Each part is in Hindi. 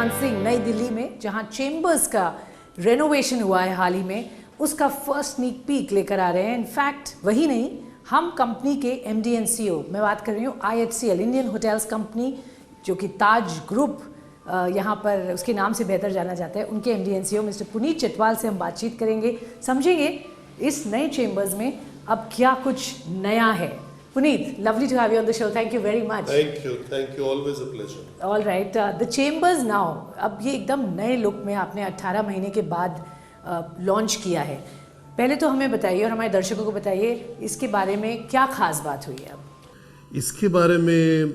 सिंह नई दिल्ली में, जहां चेंबर्स का रेनोवेशन हुआ है हाल ही में, उसका फर्स्ट स्नीक पीक लेकर आ रहे हैं। इनफैक्ट वही नहीं, हम कंपनी के MD एंड CEO, मैं बात कर रही हूँ IHCL इंडियन होटल्स कंपनी, जो कि ताज ग्रुप यहाँ पर उसके नाम से बेहतर जाना जाता है, उनके MD and CEO mister Puneet Chatwal से हम बातचीत करेंगे, समझेंगे इस नए चेंबर्स में अब क्या कुछ नया है। Puneet, lovely to have you on the show. Thank you very much. Thank you. Always a pleasure. All right, the chambers now. अब ये एकदम नए लुक में आपने 18 महीने के बाद लॉन्च किया है। पहले तो हमें बताइए और हमारे दर्शकों को बताइए इसके बारे में क्या खास बात हुई है अब। इसके बारे में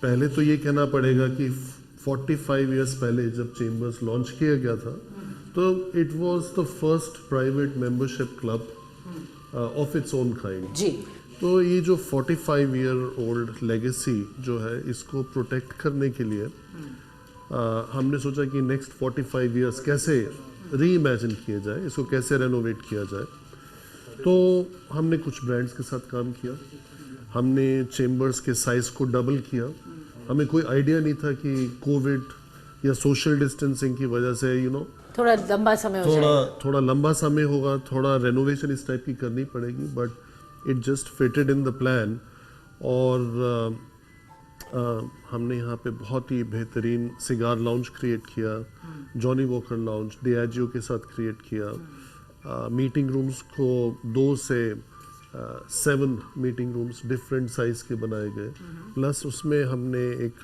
पहले तो ये कहना पड़ेगा कि 45 इयर्स पहले जब चेंबर्स लॉन्च किया गया था, तो it was the first private membership club of its own kind. जी। तो ये जो 45 ईयर ओल्ड लेगेसी जो है, इसको प्रोटेक्ट करने के लिए हमने सोचा कि नेक्स्ट 45 इयर्स कैसे री इमेजिन किया जाए, इसको कैसे रेनोवेट किया जाए। तो हमने कुछ ब्रांड्स के साथ काम किया, हमने चेंबर्स के साइज़ को डबल किया। हमें कोई आइडिया नहीं था कि कोविड या सोशल डिस्टेंसिंग की वजह से थोड़ा लंबा समय थोड़ा लंबा समय होगा, थोड़ा रेनोवेशन इस टाइप की करनी पड़ेगी, but it just fitted in the plan. और हमने यहाँ पे बहुत ही बेहतरीन सिगार लाउंज क्रिएट किया, जॉनी वॉकर लाउंज डियाजियो के साथ क्रिएट किया। मीटिंग रूम्स को 2 से 7 मीटिंग रूम्स डिफरेंट साइज के बनाए गए, प्लस उसमें हमने एक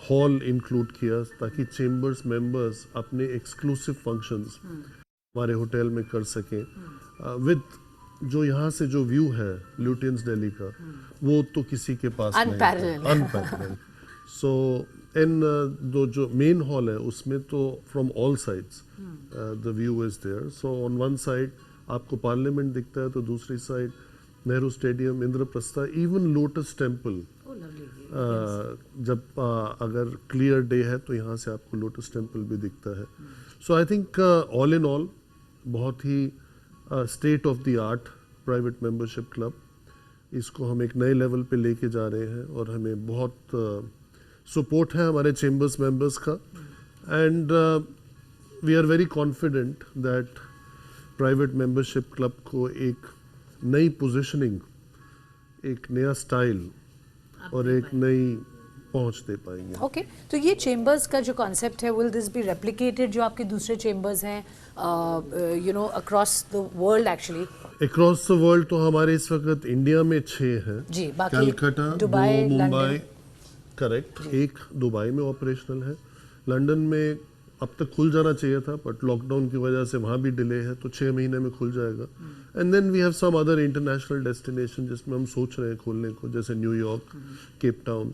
हॉल इंक्लूड किया ताकि चेंबर्स मेंबर्स अपने एक्सक्लूसिव फंक्शंस हमारे होटल में कर सकें। विद जो यहाँ से जो व्यू है ल्यूटियंस दिल्ली का, वो तो किसी के पास नहीं है, अनपैरेलल्ड। सो इन जो मेन हॉल है उसमें तो from all sides the view is there. So on one side आपको पार्लियामेंट दिखता है, तो दूसरी side Nehru stadium, Indraprastha, even lotus temple. जब अगर क्लियर डे है तो यहाँ से आपको लोटस टेम्पल भी दिखता है। So I think all in all बहुत ही state of the art private membership club, इसको हम एक नए लेवल पे लेके जा रहे हैं और हमें बहुत सपोर्ट है हमारे चेंबर्स मेंबर्स का। And we are very confident that private membership club को एक नई पोजीशनिंग, एक नया स्टाइल और एक नई पहुंच दे पाएंगे। ओके, तो ये चेंबर्स का जो कॉन्सेप्ट है, विल दिस बी रेप्लिकेटेड जो आपके दूसरे चेंबर्स हैं across the world? Actually across the world तो हमारे इस वक्त इंडिया में 6 हैं जी, बाकी कलकत्ता, दुबई, मुंबई, करेक्ट, एक दुबई में ऑपरेशनल है। लंदन में अब तक खुल जाना चाहिए था, बट लॉकडाउन की वजह से वहाँ भी डिले है, तो 6 महीने में खुल जाएगा। And then we have some other international destination जिसमें हम सोच रहे हैं खोलने को, जैसे न्यूयॉर्क, केप टाउन।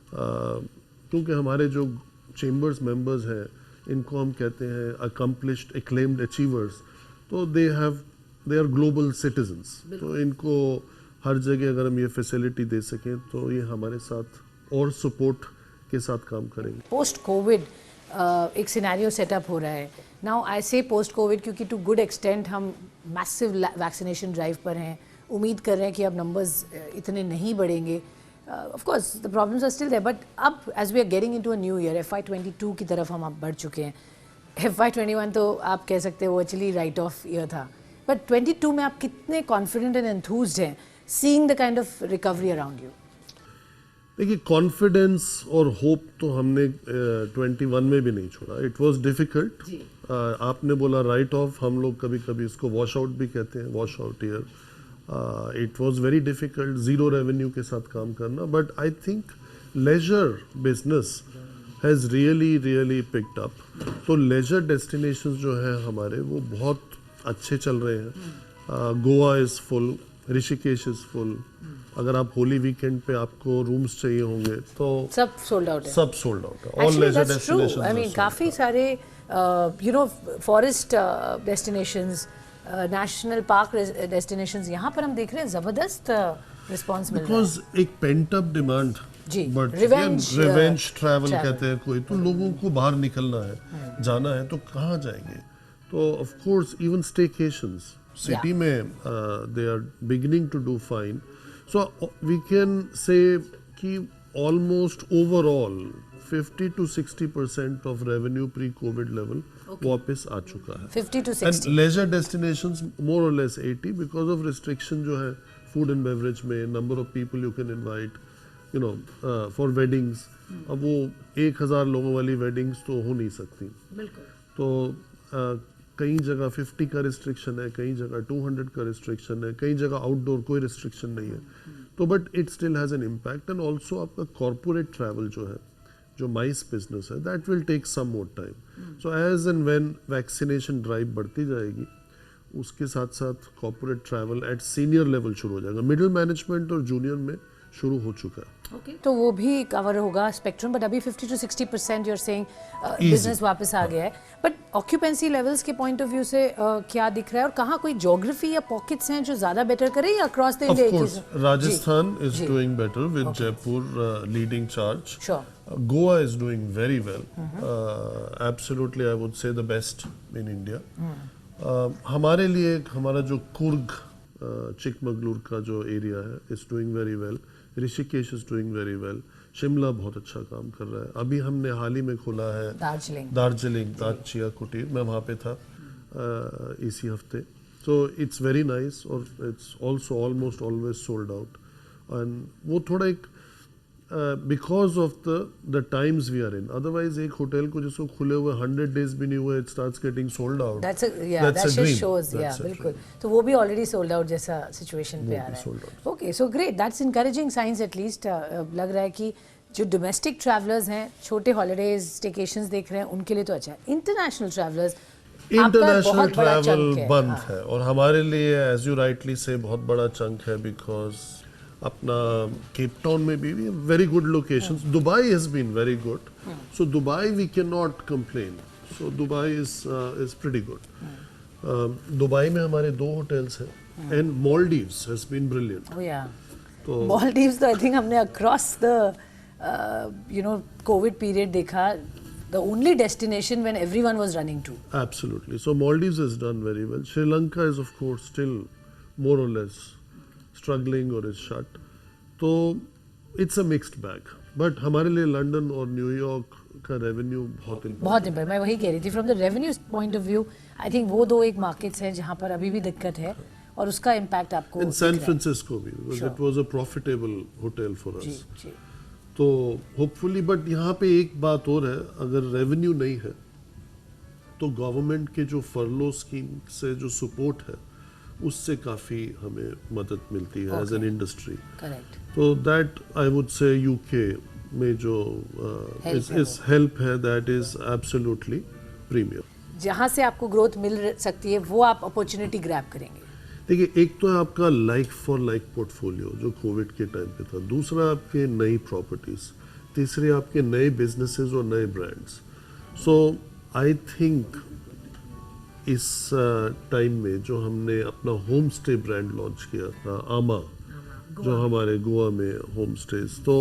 क्योंकि हमारे जो चेंबर्स मेंबर्स हैं, इनको हम कहते हैं अकम्पलिश्ड एक्लेम्ड अचीवर्स, तो दे आर ग्लोबल सिटीजन्स। तो इनको हर जगह अगर हम ये फैसिलिटी दे सकें तो ये हमारे साथ और सपोर्ट के साथ काम करेंगे। पोस्ट कोविड एक सिनेरियो सेटअप हो रहा है नाउ। आई से पोस्ट कोविड क्योंकि टू गुड एक्सटेंट हम मैसिव वैक्सीनेशन ड्राइव पर हैं, उम्मीद कर रहे हैं कि अब नंबर्स इतने नहीं बढ़ेंगे। Of course, the problems are still there, but अब as we are getting into a new year, FY22 की तरफ हम अब बढ़ चुके हैं। FY21 तो आप कह सकते हो एक्चुअली राइट ऑफ ईयर था, बट 22 में आप कितने कॉन्फिडेंट एंड एंथूज्ड हैं seeing the kind of recovery around you? देखिए, कॉन्फिडेंस और होप तो हमने 21 में भी नहीं छोड़ा। It was difficult. आपने बोला राइट ऑफ, हम लोग कभी कभी इसको वॉश आउट भी कहते हैं, wash out year. It was very difficult, zero revenue के साथ काम करना, but I think leisure business has really picked up. तो लेजर डेस्टिनेशंस जो है हमारे, वो बहुत अच्छे चल रहे हैं। Goa is full, Rishikesh is full. अगर आप होली वीकेंड पे आपको रूम्स चाहिए होंगे तो सब सोल्ड आउट है, सब सोल्ड आउट है। All leisure destinations, I mean काफ़ी सारे forest destinations, national park destinations, यहाँ पर हम देख रहे हैं ज़बरदस्त रिस्पांस मिल रहा है। बिकॉज एक pent up demand, but revenge travel कहते हैं कोई, तो लोगों को बाहर निकलना है, जाना है, तो कहाँ जाएंगे? तो of course even staycations city में they are beginning to do fine. So we can say कि almost overall 50 to 60% of revenue pre-COVID level वापस आ चुका है. 50 to 60. And leisure destinations more or less 80 because of restriction जो है food and beverage में, number of people you can invite, you know, for weddings. अब वो 1000 लोगों वाली weddings तो हो नहीं सकती. बिल्कुल. तो कई जगह 50 का रिस्ट्रिक्शन है, कई जगह 200 का रिस्ट्रिक्शन है, कई जगह आउटडोर कोई रिस्ट्रिक्शन नहीं है. तो but it still has an impact. And also आपका कॉर्पोरेट ट्रैवल जो है, जो माइस बिजनेस है, that will take some more time. So as and when vaccination drive बढ़ती जाएगी, उसके साथ साथ corporate travel at senior level शुरू हो जाएगा. मिडिल मैनेजमेंट और जूनियर में शुरू हो चुका है. Okay. तो वो भी कवर होगा स्पेक्ट्रम. बट अभी 50 to 60% यूर सेइंग बिजनेस वापस आ गया है. बट ऑक्यूपेंसी लेवल्स के पॉइंट ऑफ व्यू से क्या दिख रहा है, और कहाँ कोई ज्योग्राफी या पॉकेट्स हैं जो ज्यादा बेटर करे, या across the Of India? course, Rajasthan is doing better with Jaipur leading charge. Sure. Goa is doing very well. Absolutely, I would say the best in India. हमारे लिए हमारा जो कुर्ग चिकमगलूर का जो एरिया है is doing very well. Rishikesh is doing very well. Shimla बहुत अच्छा काम कर रहा है. अभी हमने हाल ही में खोला है दार्जिलिंग ताजचिया कुटीर. मैं वहाँ पे था इसी हफ्ते. सो इट्स वेरी नाइस और it's also almost always sold out. And वो थोड़ा एक because of the times we are in. Otherwise एक होटल को जिसको खुले हुए 100 days भी नहीं हुए, it starts getting sold out. That's a shows, yeah, बिल्कुल. तो वो भी ऑलरेडी सोल्ड आउट जैसा सिचुएशन पे आ रहा है. Okay, so great, that's encouraging signs. At least लग रहा है कि जो डोमेस्टिक ट्रैवलर्स हैं, छोटे हॉलीडेज स्टेकेशंस देख रहे हैं, उनके लिए तो अच्छा है. इंटरनेशनल ट्रैवलर्स, इंटरनेशनल ट्रैवल बंद है. और हमारे लिए एज यू राइटली से बहुत बड़ा चंक है, बिकॉज अपना केप टाउन में भी very good locations. Dubai has been very good. So Dubai we can not complain. So Dubai is pretty good. Dubai में हमारे 2 होटल्स हैं. And Maldives has been brilliant. तो मालदीव्स तो आई थिंक हमने अक्रॉस द कोविड पीरियड देखा, the only destination when everyone was running to. Absolutely. So Maldives has done very well. Sri Lanka is of course still more or less struggling or is shut. So it's a mixed bag. But हमारे लिए लंदन और न्यूयॉर्क का रेवेन्यू बहुत इम्पोर्टेंट. मैं वही कह रही थी, from the revenue point of view I think वो 2 एक मार्केट्स हैं जहाँ पर अभी भी दिक्कत है, और उसका इम्पैक्ट आपको इन सैन फ्रांसिस्को भी, because it was a profitable hotel for us. जी. तो होपफुली. बट यहाँ पे एक बात और है, अगर रेवेन्यू नहीं है तो गवर्नमेंट के जो फरलो स्कीम से जो सपोर्ट है, उससे काफ़ी हमें मदद मिलती है एज एन इंडस्ट्री. करेक्ट. तो that I would say UK में जो इस हेल्प है, दैट इज एब्सोल्युटली प्रीमियम. जहाँ से आपको ग्रोथ मिल सकती है वो आप अपॉर्चुनिटी ग्रैब करेंगे. देखिए, एक तो है आपका लाइक फॉर लाइक पोर्टफोलियो जो कोविड के टाइम पे था. दूसरा आपके नई प्रॉपर्टीज. तीसरे आपके नए बिजनेसेस और नए ब्रांड्स. सो आई थिंक इस टाइम में जो हमने अपना होम स्टे ब्रांड लॉन्च किया था, आमा, जो हमारे गोवा में होम स्टेज, तो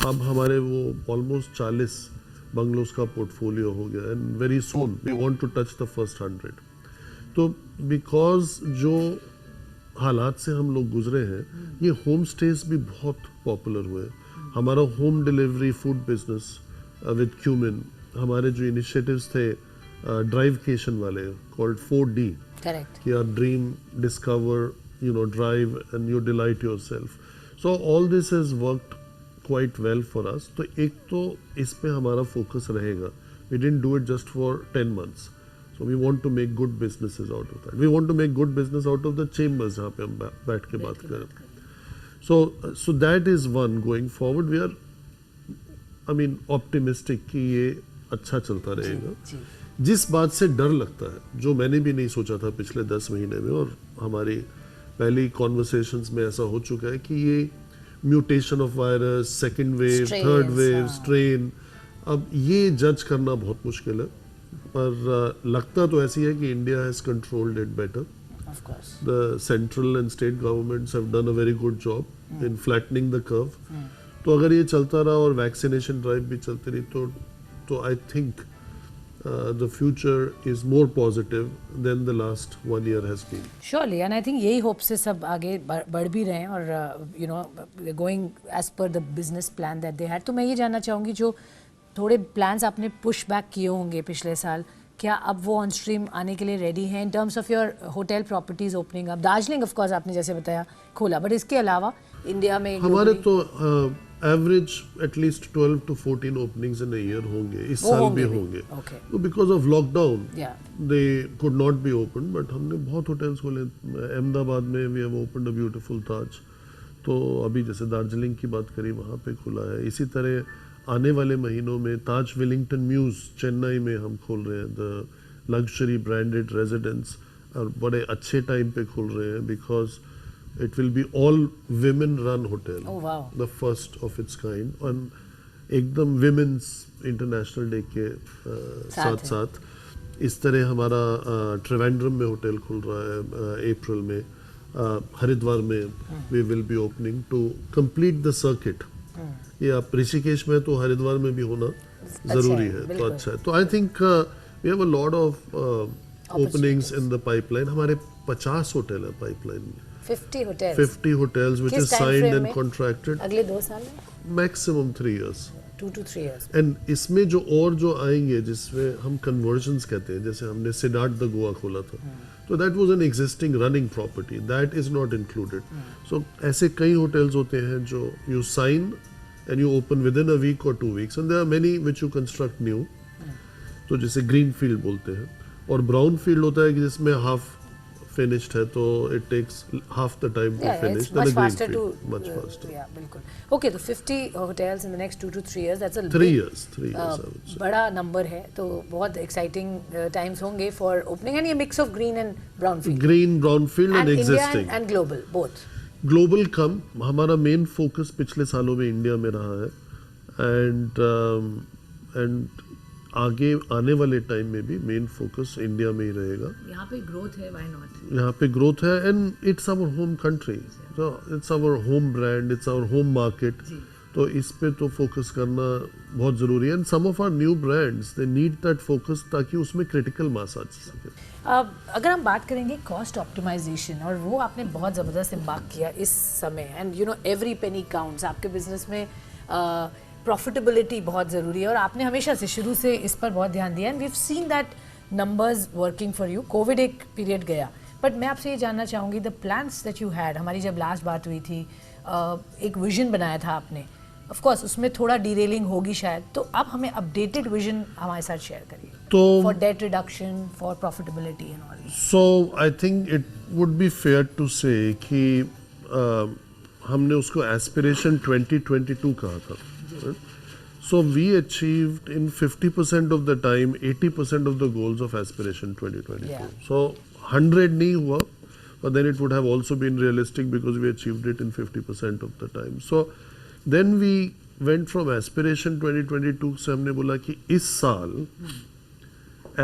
अब हमारे वो ऑलमोस्ट 40 बंगलोज का पोर्टफोलियो हो गया. And very soon we want to touch the first 100. तो बिकॉज जो हालात से हम लोग गुजरे हैं, ये होम स्टेज भी बहुत पॉपुलर हुए. हमारा home delivery food business with Qmin, हमारे जो इनिशिएटिव्स थे ड्राइवकेशन वाले कॉल्ड 4D, करेक्ट, कि dream, discover, drive and you delight yourself. So all this has worked quite well for us. तो एक तो इस पे हमारा फोकस रहेगा. We didn't do it just for 10 months. So we want to make good businesses out of that. We want to make good business out of the chambers जहाँ पे हम बैठ के बात करें. So that is one. Going forward, we are, optimistic कि ये अच्छा चलता रहेगा. जिस बात से डर लगता है, जो मैंने भी नहीं सोचा था पिछले 10 महीने में, और हमारी पहली कॉन्वर्सेशंस में ऐसा हो चुका है कि ये mutation of virus, second wave, third wave, strain, अब ये जज करना बहुत मुश्किल है. पर लगता तो ऐसी है कि India has controlled it better. Of course. The central and state governments have done a very good job in flattening the curve. तो अगर ये चलता रहा और वैक्सीनेशन ड्राइव भी चलती रही तो I think the future is more positive than the last 1 year has been. Surely and I think यही होप से सब आगे बढ़ भी रहे हैं और यू नो गोइंग एज पर the business plan that they had. तो मैं ये जानना चाहूँगी जो थोड़े प्लान्स आपने पुश बैक किए होंगे पिछले साल, क्या अब वो ऑन स्ट्रीम आने के लिए रेडी हैं in terms of your hotel properties opening up? Darjeeling of course आपने जैसे बताया खोला, बट इसके अलावा इंडिया में हमारे तो average at least 12 to 14 openings in a year होंगे, इस साल भी होंगे. तो because of lockdown they could not be open, but हमने बहुत होटल्स खोले. अहमदाबाद में we have opened a beautiful Taj. तो अभी जैसे दार्जिलिंग की बात करी वहाँ पे खुला है. इसी तरह आने वाले महीनों में ताज वेलिंगटन म्यूज चेन्नई में हम खोल रहे हैं, द लग्जरी ब्रांडेड रेजिडेंस, और बड़े अच्छे टाइम पे खोल रहे हैं because it will be all women run hotel. Oh wow. The first of its kind, and एकदम women's international day के साथ साथ इस तरह हमारा ट्रिवेंड्रम में होटल खुल रहा है अप्रैल में. हरिद्वार में we will be opening to complete the circuit. ये आप ऋषिकेश में तो हरिद्वार में भी होना जरूरी है, तो अच्छा है. तो I think we have a lot of openings in the pipeline. हमारे 50 होटल है पाइपलाइन में. 50 hotels which is signed and contracted. अगले 2 साल में? Maximum 3 years. 2 to 3 years. And इसमें जो आएंगे जिसमें हम conversions कहते हैं, जैसे हमने सिडार्थ द गोवा खोला था, तो that was an existing running property, that is not included. So ऐसे कई hotels होते हैं जो you sign and you open within a week or 2 weeks, and there are many which you construct new. तो जैसे greenfield बोलते हैं, और brownfield होता है कि जिसमें half finished है, तो it takes half the time to finish. It's much faster to much faster. Yeah, बिल्कुल. Okay, तो 50 hotels in the next 2 to 3 years. That's a 3 years I would say. बड़ा नंबर है, तो बहुत exciting times होंगे for opening. And ये mix of green and brownfield. Green, brownfield and existing. India and global both. Global कम, हमारा main focus पिछले सालों में इंडिया में रहा है, and आगे आने वाले टाइम में भी मेन फोकस इंडिया में ही रहेगा. यहाँ पे ग्रोथ है, व्हाई नॉट? यहाँ पे ग्रोथ है, and it's our home country, so it's our home brand, it's our home market. तो इस पे तो फोकस करना बहुत ज़रूरी है. And some of our new brands they need that focus ताकि उसमें क्रिटिकल मास आ सके. अगर हम बात करेंगे कॉस्ट ऑप्टिमाइजेशन, और वो आपने बहुत ज़बरदस्त इम्बाक किया इस समय, and you know every penny counts. आपके बिजनेस में प्रॉफिटेबिलिटी बहुत ज़रूरी है और आपने हमेशा से शुरू से इस पर बहुत ध्यान दिया, and we have seen that numbers working for you. Covid एक पीरियड गया, बट मैं आपसे ये जानना चाहूँगी the plans that you had. हमारी जब लास्ट बात हुई थी, एक विजन बनाया था आपने, ऑफ कोर्स उसमें थोड़ा डीरेलिंग होगी शायद, तो अब हमें अपडेटेड विजन हमारे साथ शेयर करिए. तो for debt reduction, for profitability and all. So I think it would be fair to say कि हमने उसको एस्पिरेशन 2022 कहा था. So we achieved in 50% of the time 80% of the goals of aspiration 2022. Yeah. So 100 नहीं हुआ, but then it would have also been realistic because we achieved it in 50% of the time. So then we went from aspiration 2022 से हमने बोला कि इस साल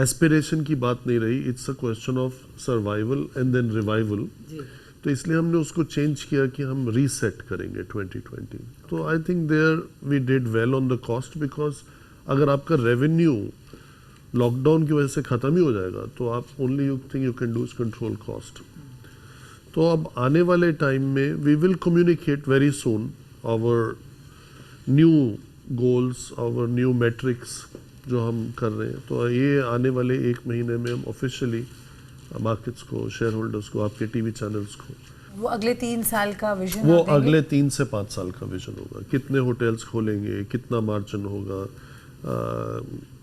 aspiration की बात नहीं रही, it's a question of survival and then revival. तो इसलिए हमने उसको चेंज किया कि हम रीसेट करेंगे 2020. तो I think there we did well on the cost, because अगर आपका रेवेन्यू लॉकडाउन की वजह से ख़त्म ही हो जाएगा तो आप only you thing you can do is control cost. तो अब आने वाले टाइम में we will communicate very soon our new goals, our new metrics जो हम कर रहे हैं. तो ये आने वाले 1 महीने में हम ऑफिशियली मार्केट्स को, शेयर होल्डर्स को, आपके टीवी चैनल्स को, वो अगले 3 साल का विजन, वो अगले 3 से 5 साल का विजन होगा. कितने होटल्स खोलेंगे, कितना मार्जिन होगा,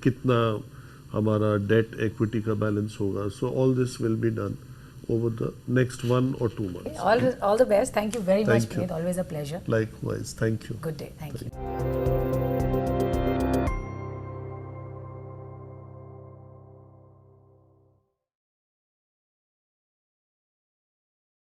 कितना हमारा डेट इक्विटी का बैलेंस होगा. सो all this will be done over the next 1 or 2 months. All the best. Thank you very much, Puneet. Always a pleasure. Likewise. Thank you. Good day. Thank you.